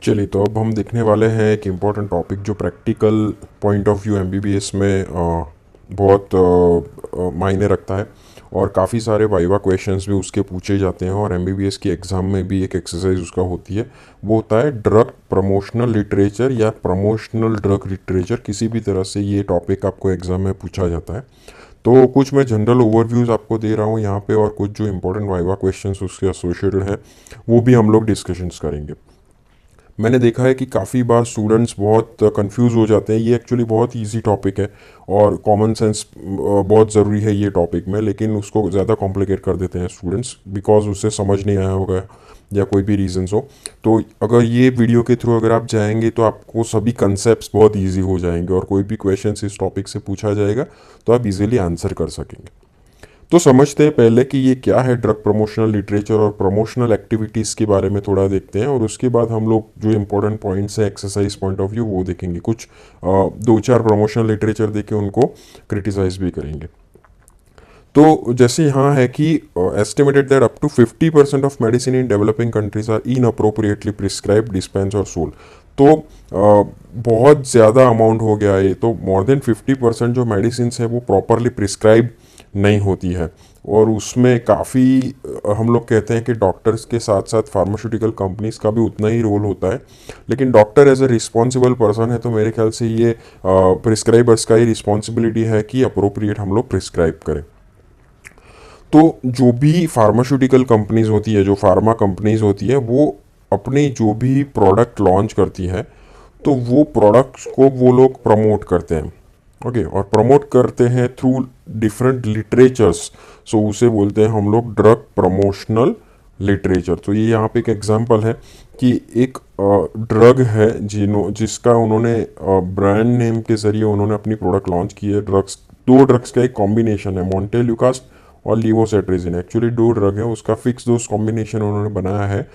चलिए, तो अब हम देखने वाले हैं एक इम्पॉर्टेंट टॉपिक जो practical point of view MBBS में बहुत मायने रखता है। और काफ़ी सारे वाइवा क्वेश्चंस भी उसके पूछे जाते हैं और एमबीबीएस की एग्ज़ाम में भी एक एक्सरसाइज उसका होती है। वो होता है ड्रग प्रमोशनल लिटरेचर या प्रमोशनल ड्रग लिटरेचर, किसी भी तरह से ये टॉपिक आपको एग्ज़ाम में पूछा जाता है। तो कुछ मैं जनरल ओवरव्यूज़ आपको दे रहा हूँ यहाँ पे, और कुछ जो इम्पोर्टेंट वाइवा क्वेश्चंस उसके एसोसिएटेड है वो भी हम लोग डिस्कशंस करेंगे। मैंने देखा है कि काफ़ी बार स्टूडेंट्स बहुत कंफ्यूज हो जाते हैं। ये एक्चुअली बहुत इजी टॉपिक है और कॉमन सेंस बहुत ज़रूरी है ये टॉपिक में, लेकिन उसको ज़्यादा कॉम्प्लिकेट कर देते हैं स्टूडेंट्स बिकॉज उससे समझ नहीं आया होगा या कोई भी रीजंस हो। तो अगर ये वीडियो के थ्रू अगर आप जाएंगे तो आपको सभी कंसेप्ट बहुत ईजी हो जाएंगे और कोई भी क्वेश्चन इस टॉपिक से पूछा जाएगा तो आप इजीली आंसर कर सकेंगे। तो समझते हैं पहले कि ये क्या है ड्रग प्रमोशनल लिटरेचर, और प्रमोशनल एक्टिविटीज़ के बारे में थोड़ा देखते हैं, और उसके बाद हम लोग जो इंपॉर्टेंट पॉइंट्स है एक्सरसाइज पॉइंट ऑफ व्यू वो देखेंगे। कुछ दो चार प्रमोशनल लिटरेचर देके उनको क्रिटिसाइज भी करेंगे। तो जैसे यहाँ है कि estimated that up to 50% of medicine in developing countries are inappropriately prescribe, dispense और सोल्ड। तो बहुत ज़्यादा अमाउंट हो गया है। तो मोर देन 50% जो मेडिसिन है वो प्रॉपरली प्रिस्क्राइब नहीं होती है, और उसमें काफ़ी हम लोग कहते हैं कि डॉक्टर्स के साथ साथ फार्मास्यूटिकल कंपनीज का भी उतना ही रोल होता है। लेकिन doctor as a responsible person है तो मेरे ख्याल से ये प्रिस्क्राइबर्स का ही रिस्पॉन्सिबिलिटी है कि अप्रोप्रिएट हम लोग प्रिस्क्राइब करें। तो जो भी फार्मास्यूटिकल कंपनीज होती है, जो फार्मा कंपनीज होती है, वो अपने जो भी प्रोडक्ट लॉन्च करती है तो वो प्रोडक्ट्स को वो लोग प्रमोट करते हैं। ओके, और प्रमोट करते हैं थ्रू डिफरेंट लिटरेचर्स। सो उसे बोलते हैं हम लोग ड्रग प्रमोशनल लिटरेचर। तो ये यहाँ पे एक एग्जांपल है कि एक ड्रग है जिसका उन्होंने ब्रांड नेम के जरिए उन्होंने अपनी प्रोडक्ट लॉन्च की है। ड्रग्स, दो ड्रग्स का एक कॉम्बिनेशन है, मोन्टेल्यूकास्ट और लीवोसेट्रिजिन। एक्चुअली दो ड्रग है, उसका फिक्स डोज कॉम्बिनेशन उन्होंने बनाया है।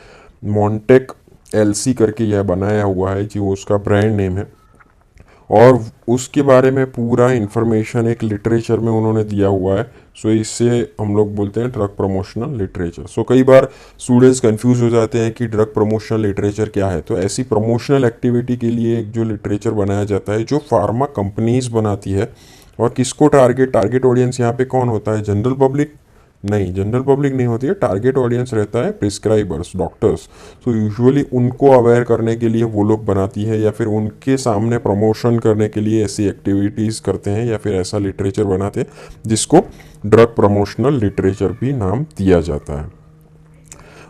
मॉन्टेक एलसी करके यह बनाया हुआ है जी, वो उसका ब्रांड नेम है। और उसके बारे में पूरा इन्फॉर्मेशन एक लिटरेचर में उन्होंने दिया हुआ है। सो इससे हम लोग बोलते हैं ड्रग प्रमोशनल लिटरेचर। सो कई बार स्टूडेंट्स कंफ्यूज हो जाते हैं कि ड्रग प्रमोशनल लिटरेचर क्या है। तो ऐसी प्रमोशनल एक्टिविटी के लिए एक जो लिटरेचर बनाया जाता है जो फार्मा कंपनीज बनाती है। और किसको टारगेट ऑडियंस यहाँ पे कौन होता है? जनरल पब्लिक नहीं, जनरल पब्लिक नहीं होती है। टारगेट ऑडियंस रहता है प्रिस्क्राइबर्स, डॉक्टर्स। सो यूजुअली उनको अवेयर करने के लिए वो लोग बनाती है, या फिर उनके सामने प्रमोशन करने के लिए ऐसी एक्टिविटीज़ करते हैं, या फिर ऐसा लिटरेचर बनाते हैं जिसको ड्रग प्रमोशनल लिटरेचर भी नाम दिया जाता है।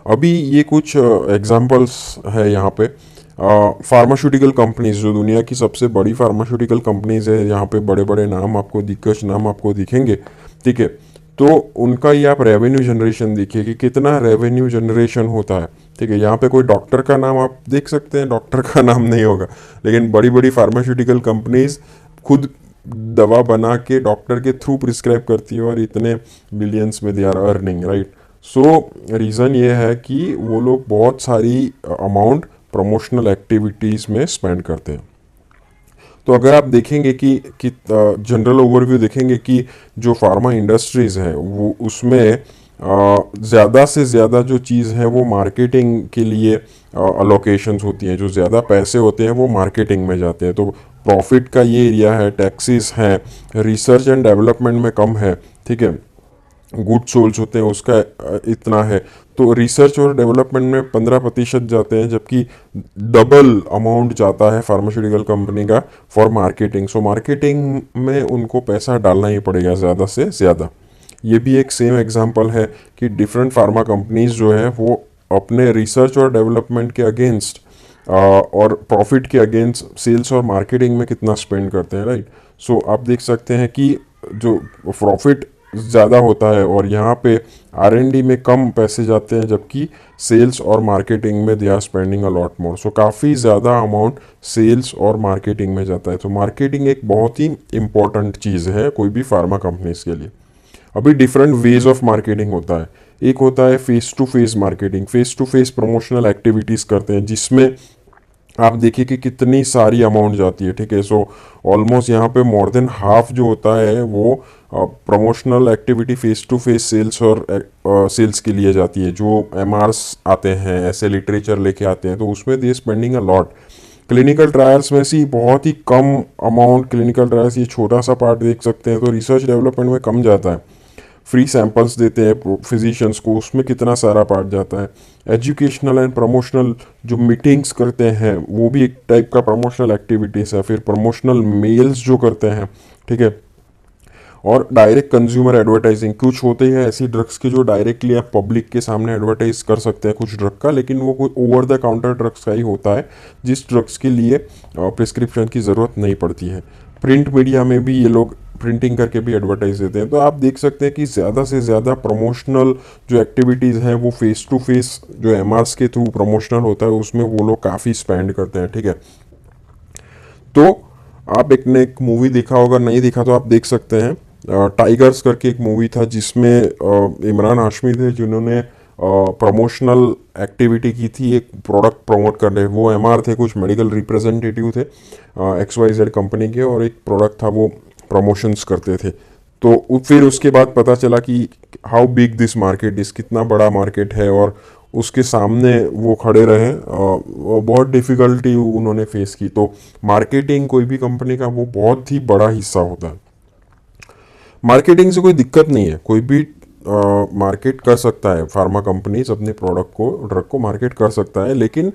अभी ये कुछ एग्जांपल्स है यहाँ पे। फार्मास्यूटिकल कंपनीज, जो दुनिया की सबसे बड़ी फार्मास्यूटिकल कंपनीज है, यहाँ पे बड़े बड़े नाम आपको दिग्गज नाम आपको दिखेंगे, ठीक है। तो उनका ये आप रेवेन्यू जनरेशन देखिए कि कितना रेवेन्यू जनरेशन होता है, ठीक है। यहाँ पे कोई डॉक्टर का नाम आप देख सकते हैं, डॉक्टर का नाम नहीं होगा, लेकिन बड़ी बड़ी फार्मास्यूटिकल कंपनीज खुद दवा बना के डॉक्टर के थ्रू प्रिस्क्राइब करती है और इतने बिलियंस में they are earning, right. So reason ये है कि वो लोग बहुत सारी अमाउंट प्रमोशनल एक्टिविटीज़ में स्पेंड करते हैं। तो अगर आप देखेंगे कि जनरल ओवरव्यू देखेंगे कि जो फार्मा इंडस्ट्रीज है वो उसमें ज़्यादा से ज़्यादा जो चीज़ है वो मार्केटिंग के लिए अलोकेशंस होती हैं। जो ज़्यादा पैसे होते हैं वो मार्केटिंग में जाते हैं। तो प्रॉफिट का ये एरिया है, टैक्सेस हैं, रिसर्च एंड डेवलपमेंट में कम है, ठीक है। गुड सोल्स होते हैं उसका इतना है। तो रिसर्च और डेवलपमेंट में 15% जाते हैं, जबकि डबल अमाउंट जाता है फार्मास्यूटिकल कंपनी का फॉर मार्केटिंग। सो मार्केटिंग में उनको पैसा डालना ही पड़ेगा ज़्यादा से ज़्यादा। ये भी एक सेम एग्जांपल है कि डिफरेंट फार्मा कंपनीज जो है वो अपने रिसर्च और डेवलपमेंट के अगेंस्ट और प्रॉफिट के अगेंस्ट सेल्स और मार्केटिंग में कितना स्पेंड करते हैं, राइट। सो आप देख सकते हैं कि जो प्रॉफिट ज़्यादा होता है और यहाँ पे R&D में कम पैसे जाते हैं, जबकि सेल्स और मार्केटिंग में they are spending a lot more. So काफ़ी ज़्यादा अमाउंट सेल्स और मार्केटिंग में जाता है। तो मार्केटिंग एक बहुत ही इम्पॉर्टेंट चीज़ है कोई भी फार्मा कंपनीज के लिए। अभी डिफरेंट वेज ऑफ मार्केटिंग होता है। एक होता है face to face marketing. Face to face promotional activities करते हैं जिसमें आप देखिए कि कितनी सारी अमाउंट जाती है, ठीक है। सो ऑलमोस्ट यहाँ पे मोर देन हाफ जो होता है वो promotional activity, face to face sales और सेल्स के लिए जाती है। जो एमआरस आते हैं, ऐसे लिटरेचर लेके आते हैं, तो उसमें they spending a lot. Clinical trials में से बहुत ही कम अमाउंट, क्लिनिकल ट्रायल्स ये छोटा सा पार्ट देख सकते हैं, तो रिसर्च डेवलपमेंट में कम जाता है। फ्री सैंपल्स देते हैं फिजिशियंस को, उसमें कितना सारा पार्ट जाता है। एजुकेशनल एंड प्रमोशनल जो मीटिंग्स करते हैं वो भी एक टाइप का प्रमोशनल एक्टिविटीज़ है। फिर प्रमोशनल मेल्स जो करते हैं, ठीक है। और डायरेक्ट कंज्यूमर एडवर्टाइजिंग, कुछ होते हैं ऐसी ड्रग्स के जो डायरेक्टली आप पब्लिक के सामने एडवर्टाइज कर सकते हैं कुछ ड्रग का, लेकिन वो कोई ओवर द काउंटर ड्रग्स का ही होता है जिस ड्रग्स के लिए प्रिस्क्रिप्शन की ज़रूरत नहीं पड़ती है। प्रिंट मीडिया में भी ये लोग प्रिंटिंग करके भी एडवर्टाइज देते हैं। तो आप देख सकते हैं कि ज़्यादा से ज़्यादा प्रमोशनल जो एक्टिविटीज़ हैं वो फेस टू फेस जो एमआरस के थ्रू प्रमोशनल होता है उसमें वो लोग काफ़ी स्पेंड करते हैं, ठीक है। तो आप एक ने एक मूवी देखा होगा, नहीं देखा तो आप देख सकते हैं। टाइगर्स करके एक मूवी था जिसमें इमरान हाशमी थे जिन्होंने प्रमोशनल एक्टिविटी की थी, एक प्रोडक्ट प्रमोट कर रहे। वो एमआर थे, कुछ मेडिकल रिप्रेजेंटेटिव थे XYZ कंपनी के, और एक प्रोडक्ट था वो प्रमोशंस करते थे। तो फिर उसके बाद पता चला कि हाउ बिग दिस मार्केट इस, कितना बड़ा मार्केट है, और उसके सामने वो खड़े रहे। बहुत डिफ़िकल्टी उन्होंने फेस की। तो मार्केटिंग कोई भी कंपनी का वो बहुत ही बड़ा हिस्सा होता है। मार्केटिंग से कोई दिक्कत नहीं है, कोई भी मार्केट कर सकता है। फार्मा कंपनीज अपने प्रोडक्ट को, ड्रग को मार्केट कर सकता है, लेकिन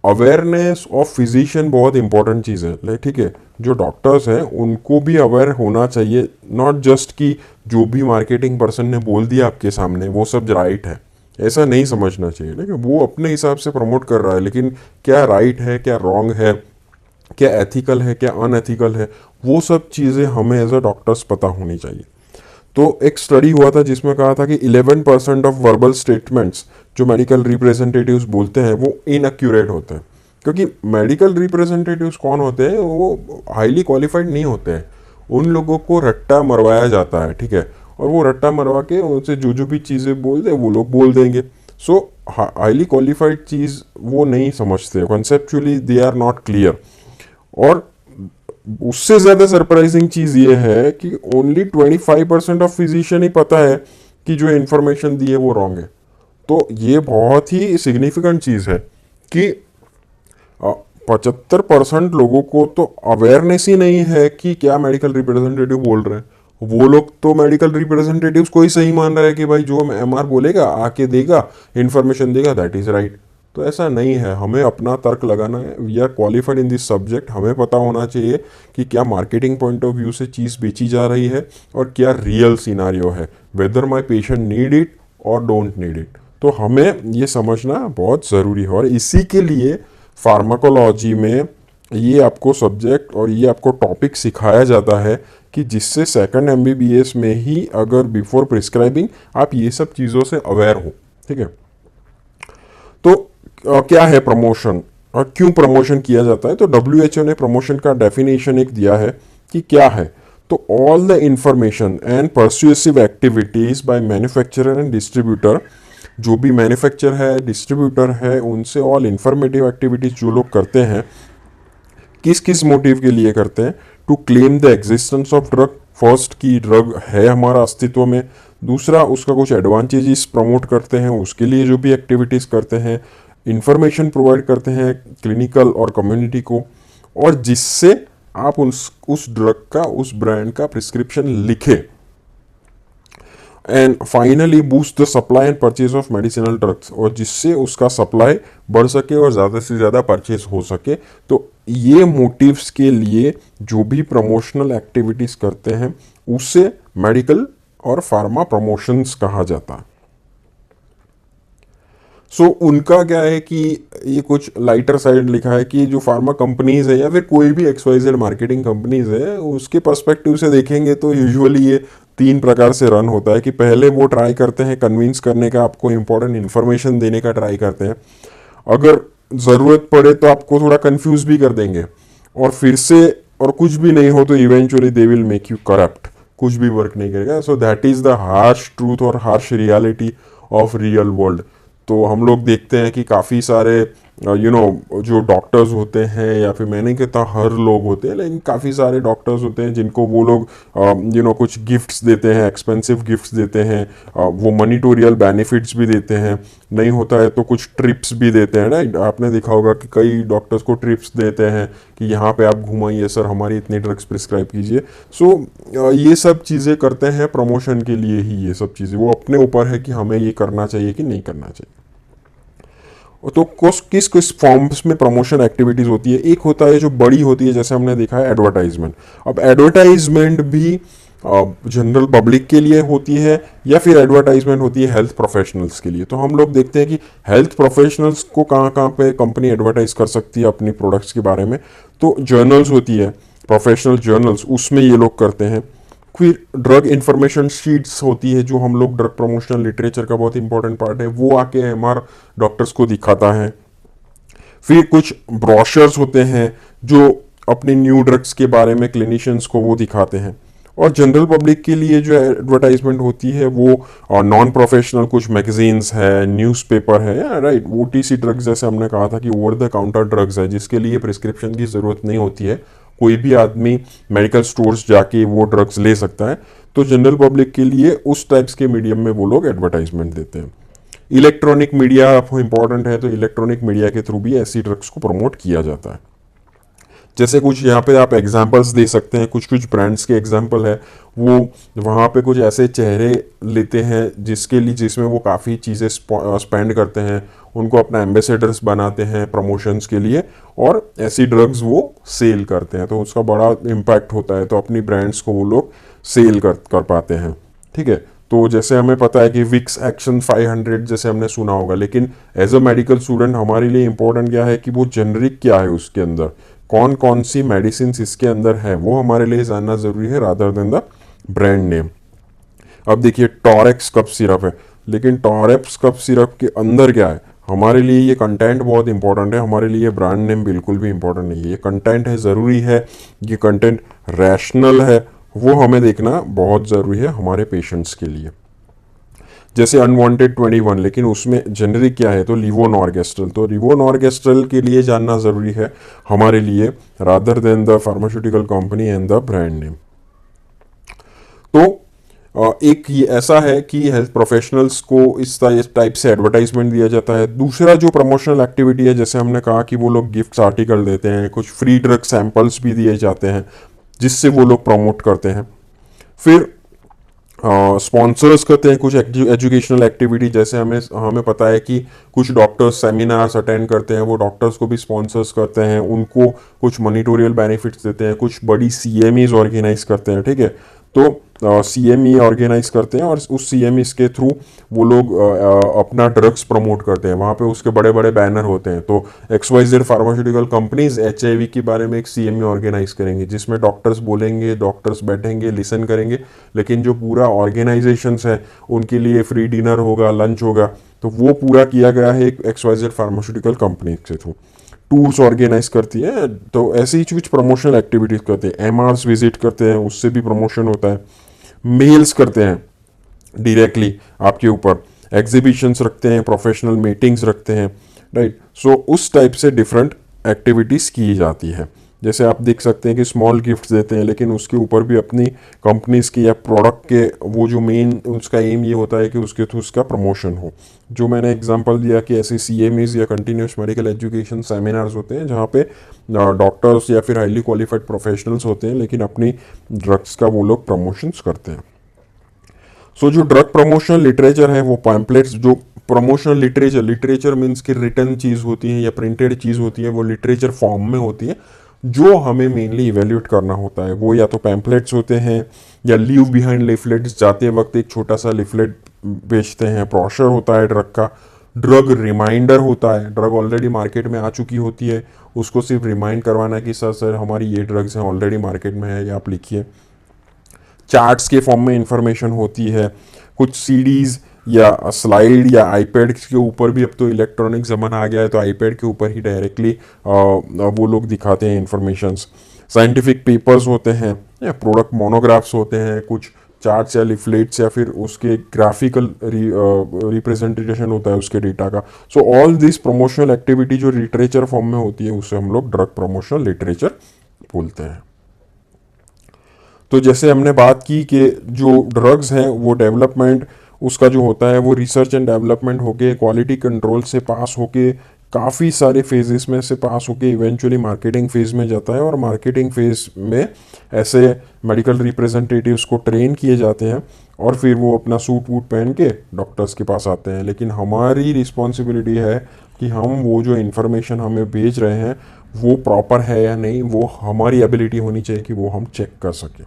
अवेयरनेस ऑफ फिजिशियन बहुत इंपॉर्टेंट चीज़ है, ठीक है। जो डॉक्टर्स हैं उनको भी अवेयर होना चाहिए, नॉट जस्ट कि जो भी मार्केटिंग पर्सन ने बोल दिया आपके सामने वो सब राइट है, ऐसा नहीं समझना चाहिए। ठीक है, वो अपने हिसाब से प्रमोट कर रहा है, लेकिन क्या राइट है, क्या रॉन्ग है, क्या एथिकल है, क्या अनएथिकल है, वो सब चीज़ें हमें एज अ डॉक्टर्स पता होनी चाहिए। तो एक स्टडी हुआ था जिसमें कहा था कि 11% ऑफ वर्बल स्टेटमेंट्स जो मेडिकल रिप्रेजेंटेटिव्स बोलते हैं वो इनअक्यूरेट होते हैं। क्योंकि मेडिकल रिप्रेजेंटेटिव्स कौन होते हैं, वो हाईली क्वालिफाइड नहीं होते हैं। उन लोगों को रट्टा मरवाया जाता है, ठीक है, और वो रट्टा मरवा के उनसे जो भी चीज़ें बोल दे वो लोग बोल देंगे। सो हाईली क्वालिफाइड चीज़ वो नहीं समझते, conceptually they are not clear. और उससे ज़्यादा सरप्राइजिंग चीज़ ये है कि ओनली 25% ऑफ फिजिशियन ही पता है कि जो इन्फॉर्मेशन दी है वो रॉन्ग है। तो ये बहुत ही सिग्निफिकेंट चीज़ है कि 75% लोगों को तो अवेयरनेस ही नहीं है कि क्या मेडिकल रिप्रेजेंटेटिव बोल रहे हैं। वो लोग तो मेडिकल रिप्रेजेंटेटिव्स को ही सही मान रहे हैं कि भाई जो एमआर बोलेगा, आके देगा, इन्फॉर्मेशन देगा, दैट इज़ राइट। तो ऐसा नहीं है, हमें अपना तर्क लगाना है। We are qualified in this subject, हमें पता होना चाहिए कि क्या मार्केटिंग पॉइंट ऑफ व्यू से चीज़ बेची जा रही है और क्या रियल सिनारियो है, whether my patient need it और डोंट नीड इट। तो हमें ये समझना बहुत ज़रूरी है, और इसी के लिए फार्माकोलॉजी में ये आपको सब्जेक्ट और ये आपको टॉपिक सिखाया जाता है कि जिससे सेकंड MBBS में ही अगर बिफोर प्रिस्क्राइबिंग आप ये सब चीज़ों से अवेयर हो, ठीक है। तो क्या है प्रमोशन और क्यों प्रमोशन किया जाता है? तो WHO ने प्रमोशन का डेफिनेशन एक दिया है कि क्या है। तो all the information and persuasive activities by manufacturer and distributor, जो भी मैन्युफैक्चर है, डिस्ट्रीब्यूटर है, उनसे ऑल इंफॉर्मेटिव एक्टिविटीज जो लोग करते हैं, किस किस मोटिव के लिए करते हैं? To claim the existence of drug, first की ड्रग है हमारा अस्तित्व में। दूसरा, उसका कुछ एडवांटेजेस प्रमोट करते हैं, उसके लिए जो भी एक्टिविटीज करते हैं। इंफॉर्मेशन प्रोवाइड करते हैं क्लिनिकल और कम्युनिटी को, और जिससे आप उस ड्रग का, उस ब्रांड का प्रिस्क्रिप्शन लिखे। And finally boost the supply and purchase of medicinal drugs, और जिससे उसका सप्लाई बढ़ सके और ज़्यादा से ज़्यादा परचेज हो सके। तो ये मोटिव्स के लिए जो भी प्रमोशनल एक्टिविटीज करते हैं उसे मेडिकल और फार्मा प्रमोशंस कहा जाता है। सो उनका क्या है कि ये कुछ लाइटर साइड लिखा है कि जो फार्मा कंपनीज है या फिर कोई भी XYZ मार्केटिंग कंपनीज है, उसके पर्सपेक्टिव से देखेंगे तो यूजुअली ये 3 प्रकार से रन होता है कि पहले वो ट्राई करते हैं कन्विंस करने का, आपको इंपॉर्टेंट इन्फॉर्मेशन देने का ट्राई करते हैं। अगर ज़रूरत पड़े तो आपको थोड़ा कंफ्यूज भी कर देंगे, और फिर से और कुछ भी नहीं हो तो eventually they will make you corrupt, कुछ भी वर्क नहीं करेगा। So that is the harsh truth और harsh reality of real world. तो हम लोग देखते हैं कि काफ़ी सारे जो डॉक्टर्स होते हैं, या फिर मैं नहीं कहता हर लोग होते हैं, लेकिन काफ़ी सारे डॉक्टर्स होते हैं जिनको वो लोग कुछ गिफ्ट्स देते हैं, एक्सपेंसिव गिफ्ट्स देते हैं, वो मनीटोरियल बेनिफिट्स भी देते हैं, नहीं होता है तो कुछ ट्रिप्स भी देते हैं, राइट। आपने देखा होगा कि कई डॉक्टर्स को ट्रिप्स देते हैं कि यहाँ पे आप घुमाइए सर, हमारी इतनी ड्रग्स प्रिस्क्राइब कीजिए। सो ये सब चीज़ें करते हैं प्रमोशन के लिए ही, ये सब चीज़ें वो अपने ऊपर है कि हमें ये करना चाहिए कि नहीं करना चाहिए। तो किस किस फॉर्म्स में प्रमोशन एक्टिविटीज होती है। एक होता है जो बड़ी होती है, जैसे हमने देखा है एडवर्टाइजमेंट। अब एडवर्टाइजमेंट भी जनरल पब्लिक के लिए होती है, या फिर एडवर्टाइजमेंट होती है हेल्थ प्रोफेशनल्स के लिए। तो हम लोग देखते हैं कि हेल्थ प्रोफेशनल्स को कहाँ कहाँ पे कंपनी एडवर्टाइज कर सकती है अपनी प्रोडक्ट्स के बारे में। तो जर्नल्स होती है, प्रोफेशनल जर्नल्स, उसमें ये लोग करते हैं। फिर ड्रग इंफॉर्मेशन शीट्स होती है, जो हम लोग ड्रग प्रमोशनल लिटरेचर का बहुत इंपॉर्टेंट पार्ट है, वो आके एमआर डॉक्टर्स को दिखाता है। फिर कुछ ब्रोशर्स होते हैं जो अपने न्यू ड्रग्स के बारे में क्लिनिशियंस को वो दिखाते हैं। और जनरल पब्लिक के लिए जो एडवर्टाइजमेंट होती है वो नॉन प्रोफेशनल कुछ मैगजीन्स है, न्यूज़पेपर है, या राइट ओटीसी ड्रग्स, जैसे हमने कहा था कि ओवर द काउंटर ड्रग्स है जिसके लिए प्रिस्क्रिप्शन की ज़रूरत नहीं होती है, कोई भी आदमी मेडिकल स्टोर्स जाके वो ड्रग्स ले सकता है। तो जनरल पब्लिक के लिए उस टाइप्स के मीडियम में वो लोग एडवर्टाइजमेंट देते हैं। इलेक्ट्रॉनिक मीडिया इंपॉर्टेंट है, तो इलेक्ट्रॉनिक मीडिया के थ्रू भी ऐसी ड्रग्स को प्रमोट किया जाता है। जैसे कुछ यहाँ पे आप एग्जांपल्स दे सकते हैं, कुछ कुछ ब्रांड्स के एग्जांपल है, वो वहाँ पे कुछ ऐसे चेहरे लेते हैं जिसमें वो काफ़ी चीज़ें स्पेंड करते हैं, उनको अपना एम्बेसडर्स बनाते हैं प्रमोशंस के लिए, और ऐसी ड्रग्स वो सेल करते हैं, तो उसका बड़ा इम्पैक्ट होता है, तो अपनी ब्रांड्स को वो लोग सेल कर पाते हैं। ठीक है, तो जैसे हमें पता है कि विक्स एक्शन 500 जैसे हमने सुना होगा, लेकिन एज अ मेडिकल स्टूडेंट हमारे लिए इंपॉर्टेंट क्या है कि वो जेनरिक क्या है, उसके अंदर कौन कौन सी मेडिसिन इसके अंदर है, वो हमारे लिए जानना जरूरी है, rather than the brand name. अब देखिए टॉरेक्स कफ सिरप है, लेकिन टॉरेक्स कफ सिरप के अंदर क्या है, हमारे लिए ये कंटेंट बहुत इंपॉर्टेंट है, हमारे लिए ब्रांड नेम बिल्कुल भी इंपॉर्टेंट नहीं है। ये कंटेंट है, ज़रूरी है, ये कंटेंट रैशनल है, वो हमें देखना बहुत ज़रूरी है हमारे पेशेंट्स के लिए। जैसे अनवांटेड 21, लेकिन उसमें जेनरिक क्या है, तो लिवोनॉर्गेस्ट्रल, तो लिवोनॉर्गेस्ट्रल के लिए जानना ज़रूरी है हमारे लिए, rather than the pharmaceutical company and the brand name. तो एक ये ऐसा है कि हेल्थ प्रोफेशनल्स को इस टाइप से एडवर्टाइजमेंट दिया जाता है। दूसरा जो प्रमोशनल एक्टिविटी है, जैसे हमने कहा कि वो लोग गिफ्ट्स आर्टिकल देते हैं, कुछ फ्री ड्रग सैंपल्स भी दिए जाते हैं जिससे वो लोग प्रमोट करते हैं। फिर स्पॉन्सर्स करते हैं कुछ एजुकेशनल एक्टिविटी, जैसे हमें हमें पता है कि कुछ डॉक्टर्स सेमिनार्स अटेंड करते हैं, वो डॉक्टर्स को भी स्पॉन्सर्स करते हैं, उनको कुछ मॉनिटोरियल बेनिफिट्स देते हैं, कुछ बड़ी सीएमईज ऑर्गेनाइज करते हैं। ठीक है, तो सीएमई ऑर्गेनाइज करते हैं, और उस सीएमईज के थ्रू वो लोग अपना ड्रग्स प्रमोट करते हैं, वहाँ पे उसके बड़े बड़े बैनर होते हैं। तो XYZ फार्मास्यूटिकल कंपनीज HIV के बारे में एक सीएमई ऑर्गेनाइज करेंगे, जिसमें डॉक्टर्स बोलेंगे, डॉक्टर्स बैठेंगे, लिसन करेंगे, लेकिन जो पूरा ऑर्गेनाइजेशंस है उनके लिए फ्री डिनर होगा, लंच होगा, तो वो पूरा किया गया है एक XYZ फार्मास्यूटिकल कंपनी के थ्रू। टूर्स ऑर्गेनाइज करती है, तो ऐसी ही कुछ प्रमोशनल एक्टिविटीज करते हैं। MRs विजिट करते हैं, उससे भी प्रमोशन होता है। मेल्स करते हैं डायरेक्टली आपके ऊपर, एग्जीबिशंस रखते हैं, प्रोफेशनल मीटिंग्स रखते हैं, राइट। सो उस टाइप से डिफरेंट एक्टिविटीज़ की जाती है। जैसे आप देख सकते हैं कि स्मॉल गिफ्ट्स देते हैं, लेकिन उसके ऊपर भी अपनी कंपनीज की या प्रोडक्ट के वो जो मेन उसका एम ये होता है कि उसके थ्रू उसका प्रमोशन हो। जो मैंने एग्जांपल दिया कि ऐसे CMEs या कंटिन्यूस मेडिकल एजुकेशन सेमिनार्स होते हैं जहाँ पे डॉक्टर्स या फिर हाईली क्वालिफाइड प्रोफेशनल्स होते हैं, लेकिन अपनी ड्रग्स का वो लोग प्रमोशंस करते हैं। सो जो ड्रग प्रमोशनल लिटरेचर है, वो पैम्पलेट्स, जो प्रमोशनल लिटरेचर मीन्स की रिटर्न चीज़ होती है या प्रिंटेड चीज़ होती है, वो लिटरेचर फॉर्म में होती है, जो हमें मेनली इवेल्यूएट करना होता है। वो या तो पैम्पलेट्स होते हैं, या लीव बिहाइंड लिफलेट्स, जाते वक्त एक छोटा सा लिफलेट बेचते हैं, ब्रोशर होता है ड्रग का, ड्रग रिमाइंडर होता है, ड्रग ऑलरेडी मार्केट में आ चुकी होती है, उसको सिर्फ रिमाइंड करवाना कि सर सर हमारी ये ड्रग्स हैं, ऑलरेडी मार्केट में है, ये आप लिखिए। चार्ट्स के फॉर्म में इंफॉर्मेशन होती है, कुछ सीडीज या स्लाइड या आईपैड के ऊपर भी, अब तो इलेक्ट्रॉनिक ज़माना आ गया है, तो आईपैड के ऊपर ही डायरेक्टली वो लोग दिखाते हैं इंफॉर्मेशंस। साइंटिफिक पेपर्स होते हैं, या प्रोडक्ट मोनोग्राफ्स होते हैं, कुछ चार्ट्स या लिफलेट्स या फिर उसके ग्राफिकल रिप्रेजेंटेशन होता है उसके डेटा का। So all this promotional activity जो लिटरेचर फॉर्म में होती है उसे हम लोग ड्रग प्रमोशनल लिटरेचर बोलते हैं। तो जैसे हमने बात की कि जो ड्रग्स हैं वो डेवलपमेंट उसका जो होता है वो रिसर्च एंड डेवलपमेंट होके क्वालिटी कंट्रोल से पास होके काफ़ी सारे फेजेस में से पास होके इवेंचुअली मार्केटिंग फेज में जाता है, और मार्केटिंग फेज में ऐसे मेडिकल रिप्रेजेंटेटिव्स को ट्रेन किए जाते हैं और फिर वो अपना सूट वूट पहन के डॉक्टर्स के पास आते हैं। लेकिन हमारी रिस्पॉन्सिबिलिटी है कि हम वो जो इन्फॉर्मेशन हमें भेज रहे हैं वो प्रॉपर है या नहीं, वो हमारी एबिलिटी होनी चाहिए कि वो हम चेक कर सकें।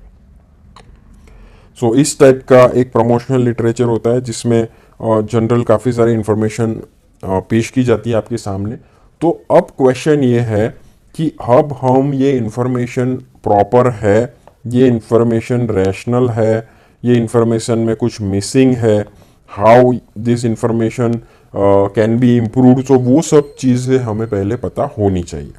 सो इस टाइप का एक प्रमोशनल लिटरेचर होता है जिसमें जनरल काफ़ी सारी इन्फॉर्मेशन पेश की जाती है आपके सामने। तो अब क्वेश्चन ये है कि अब हम ये इन्फॉर्मेशन प्रॉपर है, ये इन्फॉर्मेशन रैशनल है, ये इन्फॉर्मेशन में कुछ मिसिंग है, how this information can be improved, तो वो सब चीज़ें हमें पहले पता होनी चाहिए।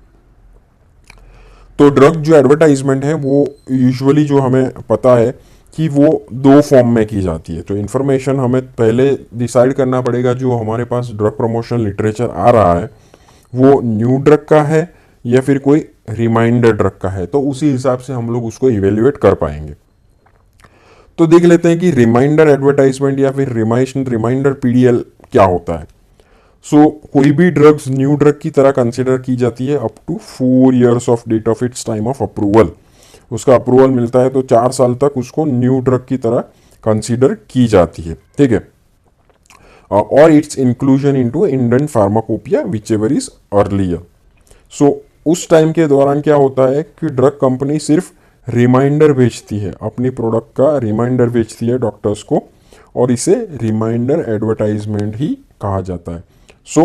तो ड्रग जो एडवर्टाइजमेंट है वो यूजुअली जो हमें पता है कि वो दो फॉर्म में की जाती है। तो इन्फॉर्मेशन हमें पहले डिसाइड करना पड़ेगा जो हमारे पास ड्रग प्रमोशनल लिटरेचर आ रहा है वो न्यू ड्रग का है या फिर कोई रिमाइंडर ड्रग का है, तो उसी हिसाब से हम लोग उसको इवेल्युएट कर पाएंगे। तो देख लेते हैं कि रिमाइंडर एडवर्टाइजमेंट या फिर रिमाइंडर पीडीएल क्या होता है। सो कोई भी ड्रग्स न्यू ड्रग की तरह कंसिडर की जाती है up to 4 years of date of its time of approval. उसका अप्रूवल मिलता है तो 4 साल तक उसको न्यू ड्रग की तरह कंसीडर की जाती है, ठीक है। और it's inclusion into Indian pharmacopoeia which ever is earlier. So उस टाइम के दौरान क्या होता है कि ड्रग कंपनी सिर्फ रिमाइंडर बेचती है, अपनी प्रोडक्ट का रिमाइंडर बेचती है डॉक्टर्स को, और इसे रिमाइंडर एडवर्टाइजमेंट ही कहा जाता है। सो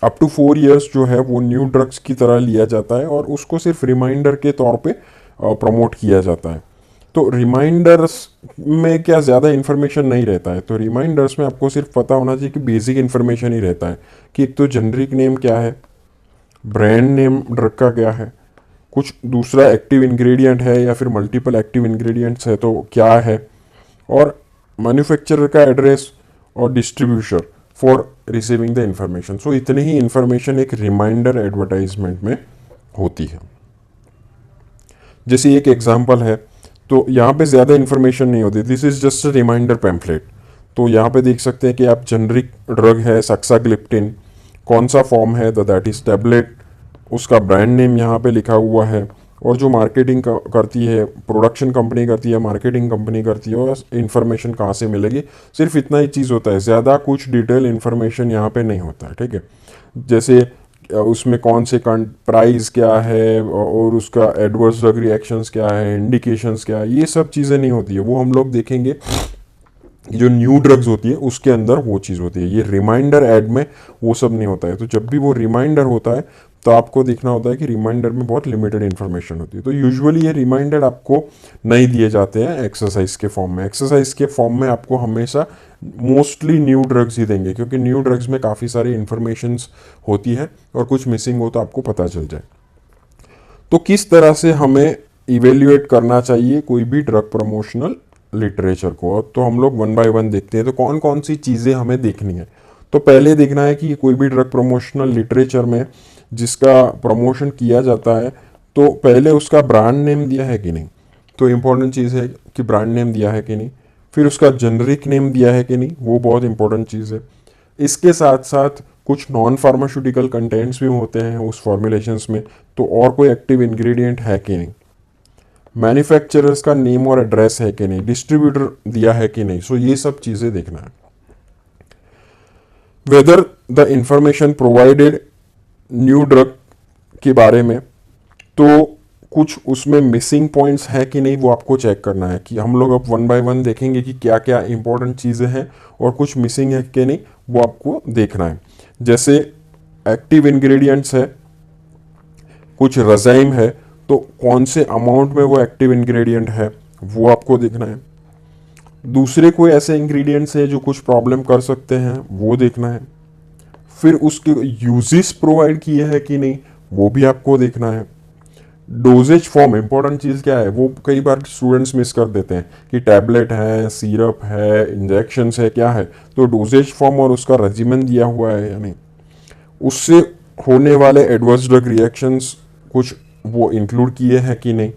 अप टू 4 years जो है वो न्यू ड्रग्स की तरह लिया जाता है और उसको सिर्फ रिमाइंडर के तौर पे प्रमोट किया जाता है। तो रिमाइंडर्स में क्या ज़्यादा इन्फॉर्मेशन नहीं रहता है, तो रिमाइंडर्स में आपको सिर्फ पता होना चाहिए कि बेसिक इन्फॉर्मेशन ही रहता है कि एक तो जेनरिक नेम क्या है, ब्रांड नेम ड्रग का क्या है, कुछ दूसरा एक्टिव इंग्रेडिएंट है या फिर मल्टीपल एक्टिव इंग्रेडिएंट्स है तो क्या है, और मैन्युफैक्चरर का एड्रेस और distributor for receiving the information. So इतनी ही इंफॉर्मेशन एक रिमाइंडर एडवर्टाइजमेंट में होती है। जैसे एक एग्जांपल है, तो यहाँ पे ज़्यादा इन्फॉर्मेशन नहीं होती, this is just a reminder pamphlet. तो यहाँ पे देख सकते हैं कि आप जेनरिक ड्रग है सक्साग्लिप्टिन, कौन सा फॉर्म है दैट इज टैबलेट, उसका ब्रांड नेम यहाँ पे लिखा हुआ है, और जो मार्केटिंग करती है प्रोडक्शन कंपनी करती है, मार्केटिंग कंपनी करती है, और इन्फॉर्मेशन कहाँ से मिलेगी, सिर्फ इतना ही चीज़ होता है, ज़्यादा कुछ डिटेल इन्फॉर्मेशन यहाँ पे नहीं होता है, ठीक है। जैसे उसमें कौन से प्राइस क्या है और उसका एडवर्स ड्रग रिएक्शंस क्या है, इंडिकेशंस क्या है, ये सब चीज़ें नहीं होती है, वो हम लोग देखेंगे जो न्यू ड्रग्स होती है उसके अंदर वो चीज़ होती है। ये रिमाइंडर एड में वो सब नहीं होता है। तो जब भी वो रिमाइंडर होता है तो आपको देखना होता है कि रिमाइंडर में बहुत लिमिटेड इन्फॉर्मेशन होती है। तो यूजुअली ये रिमाइंडर आपको नहीं दिए जाते हैं एक्सरसाइज के फॉर्म में। एक्सरसाइज के फॉर्म में आपको हमेशा मोस्टली न्यू ड्रग्स ही देंगे, क्योंकि न्यू ड्रग्स में काफ़ी सारी इन्फॉर्मेशंस होती है और कुछ मिसिंग हो तो आपको पता चल जाए। तो किस तरह से हमें इवेल्युएट करना चाहिए कोई भी ड्रग प्रमोशनल लिटरेचर को, तो हम लोग वन बाय वन देखते हैं। तो कौन कौन सी चीज़ें हमें देखनी है, तो पहले देखना है कि कोई भी ड्रग प्रमोशनल लिटरेचर में जिसका प्रमोशन किया जाता है तो पहले उसका ब्रांड नेम दिया है कि नहीं। तो इम्पोर्टेंट चीज़ है कि ब्रांड नेम दिया है कि नहीं, फिर उसका जेनरिक नेम दिया है कि नहीं, वो बहुत इंपॉर्टेंट चीज़ है। इसके साथ साथ कुछ नॉन फार्मास्यूटिकल कंटेंट्स भी होते हैं उस फॉर्मुलेशंस में, तो और कोई एक्टिव इंग्रेडिएंट है कि नहीं, मैन्युफैक्चरर्स का नेम और एड्रेस है कि नहीं, डिस्ट्रीब्यूटर दिया है कि नहीं। सो ये सब चीज़ें देखना है। Whether the information provided new drug के बारे में, तो कुछ उसमें मिसिंग पॉइंट्स है कि नहीं वो आपको चेक करना है। कि हम लोग अब वन बाय वन देखेंगे कि क्या क्या इंपॉर्टेंट चीज़ें हैं और कुछ मिसिंग है कि नहीं वो आपको देखना है। जैसे एक्टिव इंग्रेडिएंट्स है, कुछ रजाइम है, तो कौन से अमाउंट में वो एक्टिव इंग्रेडिएंट है वो आपको देखना है। दूसरे कोई ऐसे इंग्रेडिएंट्स है जो कुछ प्रॉब्लम कर सकते हैं वो देखना है। फिर उसके यूजेस प्रोवाइड किए हैं कि नहीं वो भी आपको देखना है। डोजेज फॉर्म इंपॉर्टेंट चीज़ क्या है, वो कई बार स्टूडेंट्स मिस कर देते हैं कि टैबलेट है, सिरप है, इंजेक्शंस है, क्या है। तो डोजेज फॉर्म और उसका रेजिमेन दिया हुआ है या नहीं, उससे होने वाले एडवर्स ड्रग रिएक्शंस कुछ वो इंक्लूड किए हैं कि नहीं।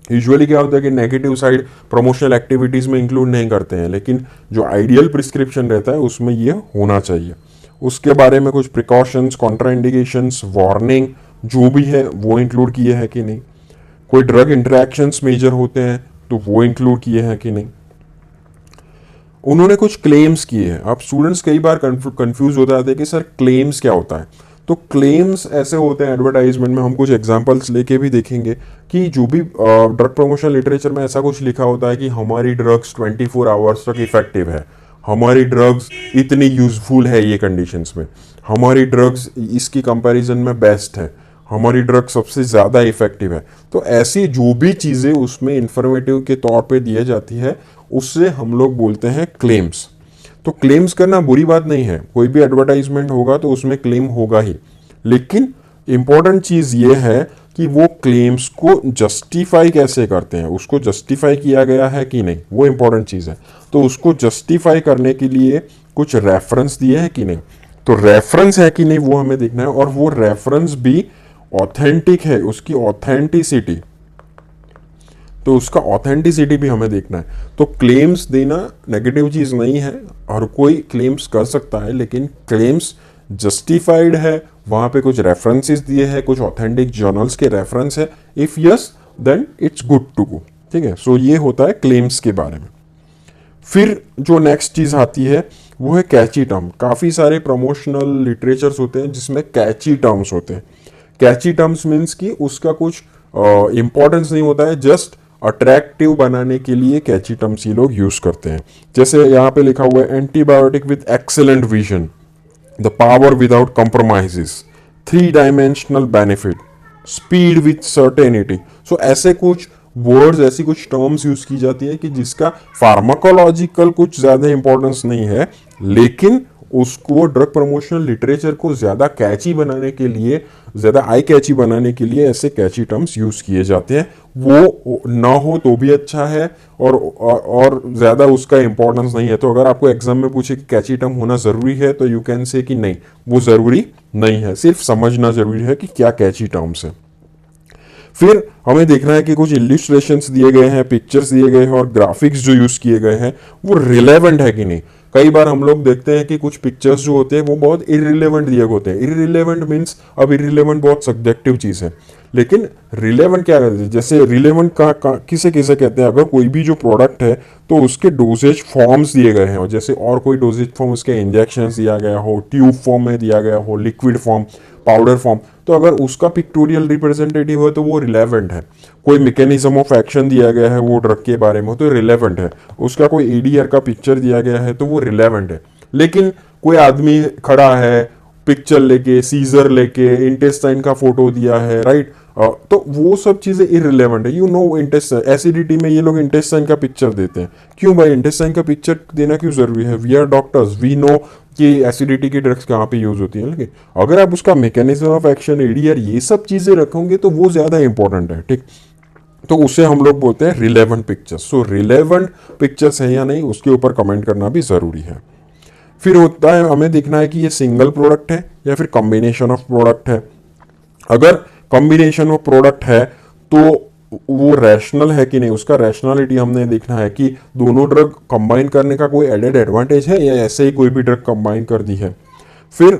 यूजुअली क्या होता है कि नेगेटिव साइड प्रमोशनल एक्टिविटीज़ में इंक्लूड नहीं करते हैं, लेकिन जो आइडियल प्रिस्क्रिप्शन रहता है उसमें ये होना चाहिए। उसके बारे में कुछ प्रिकॉशंस, कॉन्ट्राइंडिकेशंस, वार्निंग जो भी है वो इंक्लूड किए हैं कि नहीं। कोई ड्रग इंटरेक्शंस मेजर होते हैं तो वो इंक्लूड किए हैं कि नहीं। उन्होंने कुछ क्लेम्स किए हैं। अब स्टूडेंट्स कई बार कंफ्यूज हो जाते हैं कि सर क्लेम्स क्या होता है। तो क्लेम्स ऐसे होते हैं एडवर्टाइजमेंट में, हम कुछ एग्जांपल्स लेके भी देखेंगे कि जो भी ड्रग प्रमोशन लिटरेचर में ऐसा कुछ लिखा होता है कि हमारी ड्रग्स 24 आवर्स तक इफेक्टिव है, हमारी ड्रग्स इतनी यूजफुल है ये कंडीशंस में, हमारी ड्रग्स इसकी कंपैरिजन में बेस्ट है, हमारी ड्रग सबसे ज़्यादा इफेक्टिव है। तो ऐसी जो भी चीज़ें उसमें इंफॉर्मेटिव के तौर पे दी जाती है उससे हम लोग बोलते हैं क्लेम्स। तो क्लेम्स करना बुरी बात नहीं है, कोई भी एडवर्टाइजमेंट होगा तो उसमें क्लेम होगा ही, लेकिन इंपॉर्टेंट चीज़ ये है कि वो क्लेम्स को जस्टिफाई कैसे करते हैं, उसको जस्टिफाई किया गया है कि नहीं, वो इंपॉर्टेंट चीज़ है। तो उसको जस्टिफाई करने के लिए कुछ रेफरेंस दिए हैं कि नहीं, तो रेफरेंस है कि नहीं वो हमें देखना है, और वो रेफरेंस भी ऑथेंटिक है, उसकी ऑथेंटिसिटी, तो उसका ऑथेंटिसिटी भी हमें देखना है। तो क्लेम्स देना नेगेटिव चीज़ नहीं है, हर कोई क्लेम्स कर सकता है, लेकिन क्लेम्स जस्टिफाइड है, वहाँ पे कुछ रेफरेंसेस दिए हैं, कुछ ऑथेंटिक जर्नल्स के रेफरेंस है, if yes then it's good to go. ठीक है, सो ये होता है क्लेम्स के बारे में। फिर जो नेक्स्ट चीज़ आती है वो है कैची टर्म। काफ़ी सारे प्रमोशनल लिटरेचर्स होते हैं जिसमें कैची टर्म्स होते हैं। कैची टर्म्स मीन्स कि उसका कुछ इंपॉर्टेंस नहीं होता है, जस्ट अट्रैक्टिव बनाने के लिए कैची टर्म्स ये लोग यूज करते हैं। जैसे यहाँ पे लिखा हुआ है antibiotic with excellent vision, the power without compromises, 3 dimensional benefit, speed with certainty. So ऐसे कुछ वर्ड्स, ऐसी कुछ टर्म्स यूज की जाती है कि जिसका फार्माकोलॉजिकल कुछ ज्यादा इंपॉर्टेंस नहीं है, लेकिन उसको ड्रग प्रमोशनल लिटरेचर को ज्यादा कैची बनाने के लिए, ज्यादा आई कैची बनाने के लिए ऐसे कैची टर्म्स यूज किए जाते हैं। वो ना हो तो भी अच्छा है, और ज्यादा उसका इंपॉर्टेंस नहीं है। तो अगर आपको एग्जाम में पूछे कि कैची टर्म होना जरूरी है तो यू कैन से कि नहीं, वो जरूरी नहीं है, सिर्फ समझना जरूरी है कि क्या कैची टर्म्स है। फिर हमें देखना है कि कुछ इलिस्ट्रेशंस दिए गए हैं, पिक्चर्स दिए गए हैं, और ग्राफिक्स जो यूज किए गए हैं वो रिलेवेंट है कि नहीं। कई बार हम लोग देखते हैं कि कुछ पिक्चर्स जो होते हैं वो बहुत इररिलेवेंट दिए होते हैं। इररिलेवेंट मीन्स, अब इररिलेवेंट बहुत सब्जेक्टिव चीज है, लेकिन रिलेवेंट क्या कहते हैं, जैसे रिलेवेंट किसे किसे कहते हैं, अगर कोई भी जो प्रोडक्ट है तो उसके डोजेज फॉर्म्स दिए गए हैं, और जैसे और कोई डोजेज फॉर्म उसके इंजेक्शन दिया गया हो, ट्यूब फॉर्म में दिया गया हो, लिक्विड फॉर्म, पाउडर फॉर्म, तो अगर उसका पिक्टोरियल रिप्रेजेंटेटिव है तो वो रिलेवेंट है। कोई मैकेनिज्म ऑफ एक्शन दिया गया है वो ड्रग के बारे में तो रिलेवेंट है। उसका कोई एडीआर का पिक्चर दिया गया है तो वो रिलेवेंट है। लेकिन कोई आदमी खड़ा है पिक्चर लेके, सीजर लेके, इंटेस्टाइन का फोटो दिया है, राइट, तो वो सब चीजें इररिलेवेंट है। यू नो इंटेस्टाइन, एसिडिटी में ये लोग इंटेस्टाइन का पिक्चर देते हैं, क्यों भाई इंटेस्टाइन का पिक्चर देना क्यों जरूरी है? We are doctors, we know कि एसिडिटी की ड्रग्स कहाँ पे यूज होती है। लेकिन अगर आप उसका मैकेनिज्म ऑफ एक्शन, एडीआर, ये सब चीजें रखोगे तो वो ज्यादा इंपॉर्टेंट है। ठीक, तो उसे हम लोग बोलते हैं रिलेवेंट पिक्चर्स। सो रिलेवेंट पिक्चर्स है या नहीं उसके ऊपर कमेंट करना भी जरूरी है। फिर होता है हमें देखना है कि ये सिंगल प्रोडक्ट है या फिर कॉम्बिनेशन ऑफ प्रोडक्ट है। अगर कॉम्बिनेशन ऑफ प्रोडक्ट है तो वो रैशनल है कि नहीं, उसका रैशनैलिटी हमने देखना है कि दोनों ड्रग कंबाइन करने का कोई एडेड एडवांटेज है या ऐसे ही कोई भी ड्रग कंबाइन कर दी है। फिर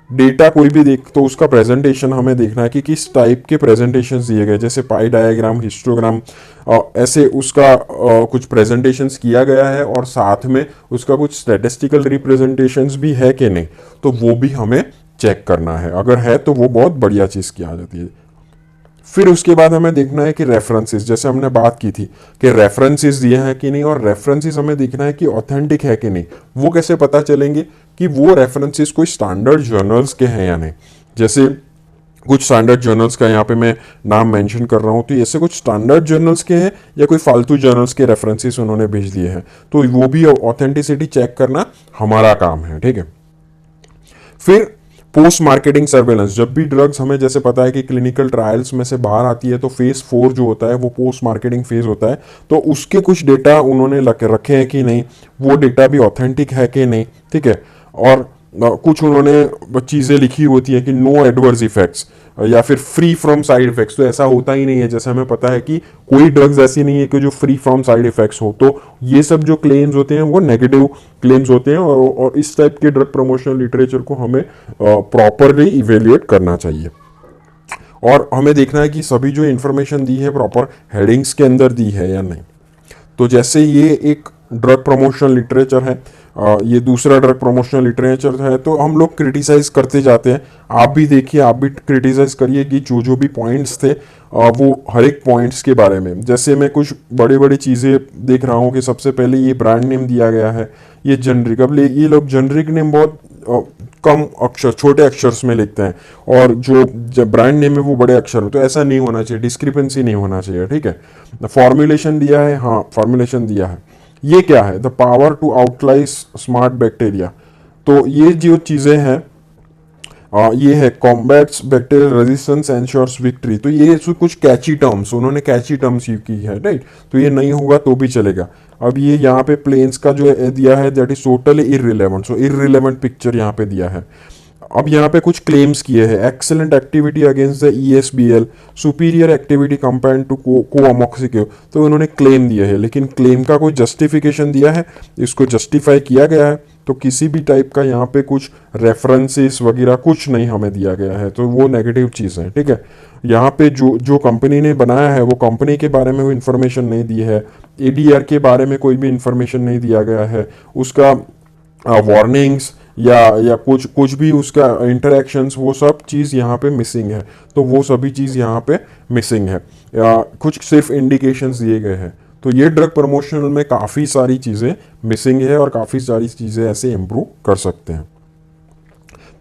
डेटा कोई भी देख तो उसका प्रेजेंटेशन हमें देखना है कि किस टाइप के प्रेजेंटेशन दिए गए, जैसे पाई डायग्राम, हिस्टोग्राम, ऐसे उसका कुछ प्रेजेंटेशंस किया गया है, और साथ में उसका कुछ स्टैटिस्टिकल रिप्रेजेंटेशंस भी है कि नहीं, तो वो भी हमें चेक करना है। अगर है तो वो बहुत बढ़िया चीज़ की आ जाती है। फिर उसके बाद हमें देखना है कि रेफरेंसेस, जैसे हमने बात की थी कि रेफरेंसेस दिए हैं कि नहीं, और रेफरेंसेस हमें देखना है कि ऑथेंटिक है कि नहीं। वो कैसे पता चलेंगे कि वो रेफरेंसेस कोई स्टैंडर्ड जर्नल्स के हैं या नहीं। जैसे कुछ स्टैंडर्ड जर्नल्स का यहाँ पे मैं नाम मेंशन कर रहा हूँ, तो ऐसे कुछ स्टैंडर्ड जर्नल्स के हैं या कोई फालतू जर्नल्स के रेफरेंसेस उन्होंने भेज दिए हैं, तो वो भी ऑथेंटिसिटी चेक करना हमारा काम है। ठीक है, फिर पोस्ट मार्केटिंग सर्वेलेंस, जब भी ड्रग्स हमें जैसे पता है कि क्लिनिकल ट्रायल्स में से बाहर आती है तो फेज 4 जो होता है वो पोस्ट मार्केटिंग फेज होता है, तो उसके कुछ डेटा उन्होंने रखे हैं कि नहीं, वो डेटा भी ऑथेंटिक है कि नहीं, ठीक है। और कुछ उन्होंने चीज़ें लिखी होती है कि नो एडवर्स इफेक्ट्स या फिर फ्री फ्रॉम साइड इफेक्ट्स, तो ऐसा होता ही नहीं है। जैसे हमें पता है कि कोई ड्रग्स ऐसी नहीं है कि जो फ्री फ्रॉम साइड इफेक्ट्स हो, तो ये सब जो क्लेम्स होते हैं वो नेगेटिव क्लेम्स होते हैं, और इस टाइप के ड्रग प्रमोशनल लिटरेचर को हमें प्रॉपरली इवेल्युएट करना चाहिए। और हमें देखना है कि सभी जो इन्फॉर्मेशन दी है प्रॉपर हेडिंग्स के अंदर दी है या नहीं। तो जैसे ये एक ड्रग प्रमोशनल लिटरेचर है, ये दूसरा ड्रग प्रमोशनल लिटरेचर है, तो हम लोग क्रिटिसाइज करते जाते हैं। आप भी देखिए, आप भी क्रिटिसाइज करिए कि जो जो भी पॉइंट्स थे वो हर एक पॉइंट्स के बारे में। जैसे मैं कुछ बड़ी बड़ी चीज़ें देख रहा हूँ कि सबसे पहले ये ब्रांड नेम दिया गया है, ये जनरिक, अब ये लोग जनरिक नेम बहुत कम अक्षर, छोटे अक्षर्स में लिखते हैं, और जो ब्रांड नेम है वो बड़े अक्षर हो, तो ऐसा नहीं होना चाहिए, डिस्क्रिपेंसी नहीं होना चाहिए, ठीक है। फॉर्मुलेशन दिया है, हाँ फॉर्मुलेशन दिया है। ये क्या है, the power to outlaws smart bacteria, तो ये जो चीज़ें हैं ये है combats bacterial resistance ensures victory, तो ये कुछ कैची टर्म्स, उन्होंने कैची टर्म्स यूज की है, राइट। तो ये नहीं होगा तो भी चलेगा। अब ये यहाँ पे प्लेन्स का जो दिया है that is totally irrelevant, so irrelevant picture यहाँ पे दिया है। अब यहाँ पे कुछ क्लेम्स किए हैं, excellent activity against the ESBL, superior activity compare to coamoxiclav, तो उन्होंने क्लेम दिया है, लेकिन क्लेम का कोई जस्टिफिकेशन दिया है, इसको जस्टिफाई किया गया है, तो किसी भी टाइप का यहाँ पे कुछ रेफरेंसेस वगैरह कुछ नहीं हमें दिया गया है, तो वो नेगेटिव चीज़ है, ठीक है। यहाँ पे जो कंपनी ने बनाया है वो कंपनी के बारे में कोई इन्फॉर्मेशन नहीं दी है, ADR के बारे में कोई भी इन्फॉर्मेशन नहीं दिया गया है, उसका वार्निंग्स या कुछ भी उसका इंटरेक्शंस, वो सब चीज़ यहाँ पे मिसिंग है, तो वो सभी चीज़ यहाँ पे मिसिंग है, कुछ सिर्फ इंडिकेशंस दिए गए हैं। तो ये ड्रग प्रमोशनल में काफ़ी सारी चीज़ें मिसिंग है और काफ़ी सारी चीज़ें ऐसे इम्प्रूव कर सकते हैं।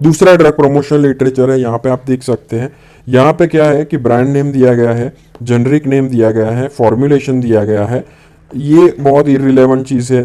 दूसरा ड्रग प्रमोशनल लिटरेचर है, यहाँ पे आप देख सकते हैं, यहाँ पे क्या है कि ब्रांड नेम दिया गया है, जेनरिक नेम दिया गया है, फॉर्मुलेशन दिया गया है, ये बहुत इररिलेवेंट चीज़ है।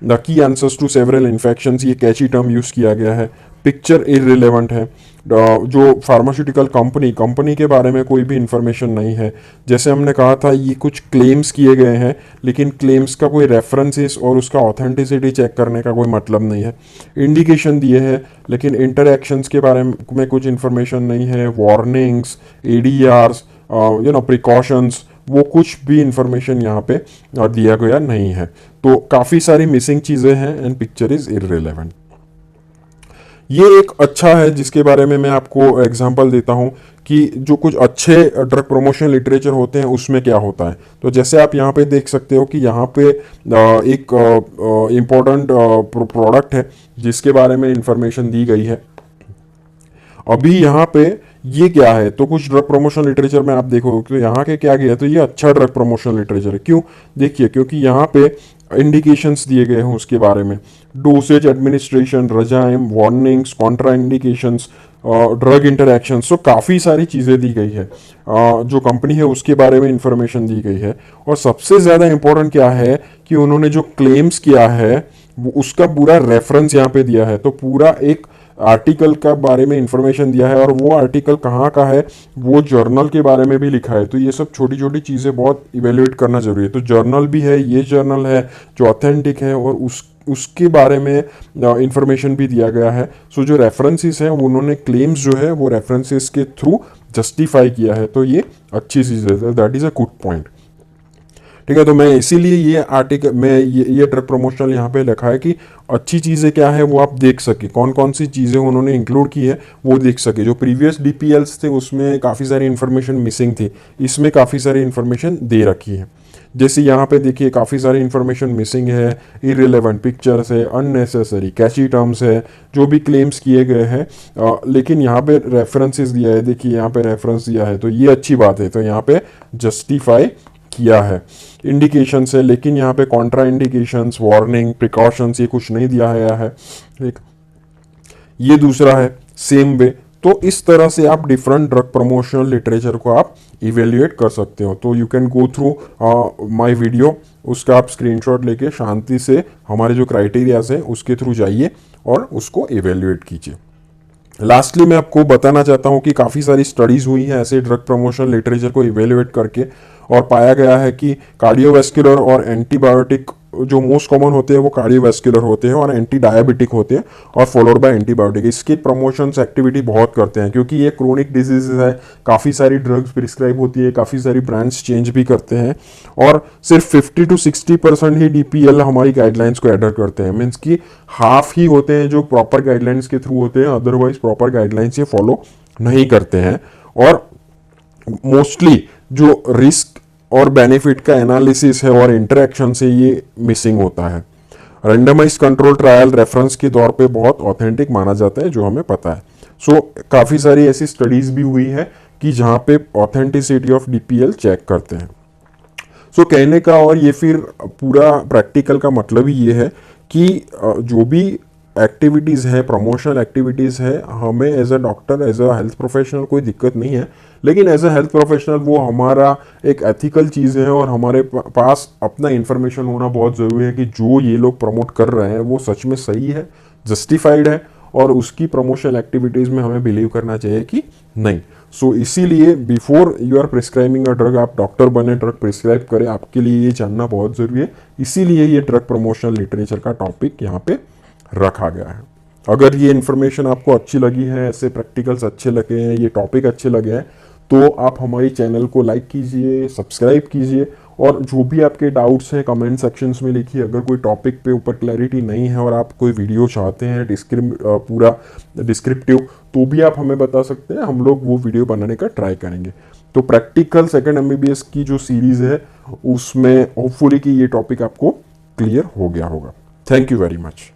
The key answers to several infections, ये कैची टर्म यूज़ किया गया है, पिक्चर इररिलेवेंट है। जो फार्मास्यूटिकल कंपनी के बारे में कोई भी इंफॉर्मेशन नहीं है, जैसे हमने कहा था ये कुछ क्लेम्स किए गए हैं, लेकिन क्लेम्स का कोई रेफरेंसेस और उसका ऑथेंटिसिटी चेक करने का कोई मतलब नहीं है। इंडिकेशन दिए हैं लेकिन इंटरैक्शंस के बारे में कुछ इंफॉर्मेशन नहीं है, वार्निंग्स, ADRs, प्रिकॉशंस, वो कुछ भी इंफॉर्मेशन यहाँ पे दिया गया नहीं है, तो काफ़ी सारी मिसिंग चीज़ें हैं एंड पिक्चर इज इररिलेवेंट। ये एक अच्छा है जिसके बारे में मैं आपको एग्जांपल देता हूँ कि जो कुछ अच्छे ड्रग प्रमोशन लिटरेचर होते हैं उसमें क्या होता है। तो जैसे आप यहाँ पे देख सकते हो कि यहाँ पे एक इम्पोर्टेंट प्रोडक्ट है जिसके बारे में इंफॉर्मेशन दी गई है। अभी यहाँ पे ये क्या है, तो कुछ ड्रग प्रमोशन लिटरेचर में आप देखो तो यहाँ के क्या गया, तो ये अच्छा ड्रग प्रमोशन लिटरेचर है। क्यों, देखिए क्योंकि यहाँ पे इंडिकेशंस दिए गए हैं उसके बारे में, dosage, administration, regime, warnings, contraindications, drug interaction, so काफ़ी सारी चीज़ें दी गई है। जो कंपनी है उसके बारे में इंफॉर्मेशन दी गई है, और सबसे ज़्यादा इंपॉर्टेंट क्या है कि उन्होंने जो क्लेम्स किया है उसका पूरा रेफरेंस यहाँ पे दिया है, तो पूरा एक आर्टिकल का बारे में इंफॉर्मेशन दिया है, और वो आर्टिकल कहाँ का है, वो जर्नल के बारे में भी लिखा है। तो ये सब छोटी छोटी चीज़ें बहुत इवेल्युएट करना जरूरी है। तो जर्नल भी है, ये जर्नल है जो ऑथेंटिक है, और उसके बारे में इंफॉर्मेशन भी दिया गया है। सो जो रेफरेंसेस हैं उन्होंने क्लेम्स जो है वो रेफरेंसेस के थ्रू जस्टिफाई किया है, तो ये अच्छी चीज़ है, that is a good point, ठीक है। तो मैं इसीलिए ये आर्टिकल में ये ड्रग प्रमोशनल यहाँ पे लिखा है कि अच्छी चीज़ें क्या है वो आप देख सके, कौन कौन सी चीज़ें उन्होंने इंक्लूड की है वो देख सके। जो प्रीवियस DPLs थे उसमें काफ़ी सारी इन्फॉर्मेशन मिसिंग थी, इसमें काफ़ी सारी इन्फॉर्मेशन दे रखी है। जैसे यहाँ पे देखिए काफ़ी सारी इन्फॉर्मेशन मिसिंग है, इररिलेवेंट पिक्चर्स है, अननेसेसरी कैची टर्म्स है, जो भी क्लेम्स किए गए हैं, लेकिन यहाँ पे रेफरेंसेस दिया है, देखिए यहाँ पे रेफरेंस दिया है, तो ये अच्छी बात है, तो यहाँ पे जस्टिफाई किया है। इंडिकेशंस है, लेकिन यहाँ पे कॉन्ट्रा इंडिकेशंस, वार्निंग, प्रिकॉशंस, ये कुछ नहीं दिया गया है, ठीक। ये दूसरा है सेम वे। तो इस तरह से आप डिफरेंट ड्रग प्रमोशनल लिटरेचर को आप इवेल्युएट कर सकते हो। तो you can go through my video, उसका आप स्क्रीनशॉट लेके शांति से हमारे जो क्राइटेरियाज हैं उसके थ्रू जाइए और उसको इवेल्युएट कीजिए। लास्टली मैं आपको बताना चाहता हूँ कि काफ़ी सारी स्टडीज़ हुई हैं ऐसे ड्रग प्रमोशन लिटरेचर को इवेल्युएट करके, और पाया गया है कि कार्डियोवैस्कुलर और एंटीबायोटिक जो मोस्ट कॉमन होते हैं वो कार्डियोवैस्कुलर होते हैं और एंटी डायबिटिक होते हैं, और फॉलोड बाय एंटीबायोटिक। इसकी प्रमोशंस एक्टिविटी बहुत करते हैं क्योंकि ये क्रोनिक डिजीज है, काफ़ी सारी ड्रग्स प्रिस्क्राइब होती है, काफ़ी सारी ब्रांड्स चेंज भी करते हैं, और सिर्फ 50 to 60% ही डीपीएल हमारी गाइडलाइंस को एडर करते हैं। मीन्स कि हाफ ही होते हैं जो प्रॉपर गाइडलाइंस के थ्रू होते हैं, अदरवाइज प्रॉपर गाइडलाइंस ये फॉलो नहीं करते हैं। और मोस्टली जो रिस्क और बेनिफिट का एनालिसिस है और इंटरेक्शन से ये मिसिंग होता है। रेंडमाइज कंट्रोल ट्रायल रेफरेंस के तौर पे बहुत ऑथेंटिक माना जाता है, जो हमें पता है। सो काफ़ी सारी ऐसी स्टडीज भी हुई है कि जहाँ पे ऑथेंटिसिटी ऑफ डीपीएल चेक करते हैं। सो कहने का और ये फिर पूरा प्रैक्टिकल का मतलब ही ये है कि जो भी एक्टिविटीज़ है, प्रमोशनल एक्टिविटीज़ है, हमें as a doctor, as a health professional कोई दिक्कत नहीं है, लेकिन एज अ हेल्थ प्रोफेशनल वो हमारा एक एथिकल चीज़ है और हमारे पास अपना इन्फॉर्मेशन होना बहुत ज़रूरी है कि जो ये लोग प्रमोट कर रहे हैं वो सच में सही है, जस्टिफाइड है, और उसकी प्रमोशनल एक्टिविटीज़ में हमें बिलीव करना चाहिए कि नहीं। सो इसीलिए before you are prescribing a drug, आप डॉक्टर बने, ड्रग प्रिस्क्राइब करें, आपके लिए ये जानना बहुत ज़रूरी है। इसीलिए ये ड्रग प्रमोशनल लिटरेचर का टॉपिक यहाँ पे रखा गया है। अगर ये इन्फॉर्मेशन आपको अच्छी लगी है, ऐसे प्रैक्टिकल्स अच्छे लगे हैं, ये टॉपिक अच्छे लगे हैं, तो आप हमारी चैनल को लाइक कीजिए, सब्सक्राइब कीजिए, और जो भी आपके डाउट्स हैं कमेंट सेक्शंस में लिखिए। अगर कोई टॉपिक पे ऊपर क्लैरिटी नहीं है और आप कोई वीडियो चाहते हैं पूरा डिस्क्रिप्टिव, तो भी आप हमें बता सकते हैं, हम लोग वो वीडियो बनाने का ट्राई करेंगे। तो प्रैक्टिकल सेकंड एमबीबीएस की जो सीरीज़ है उसमें होपफुली कि ये टॉपिक आपको क्लियर हो गया होगा। Thank you very much.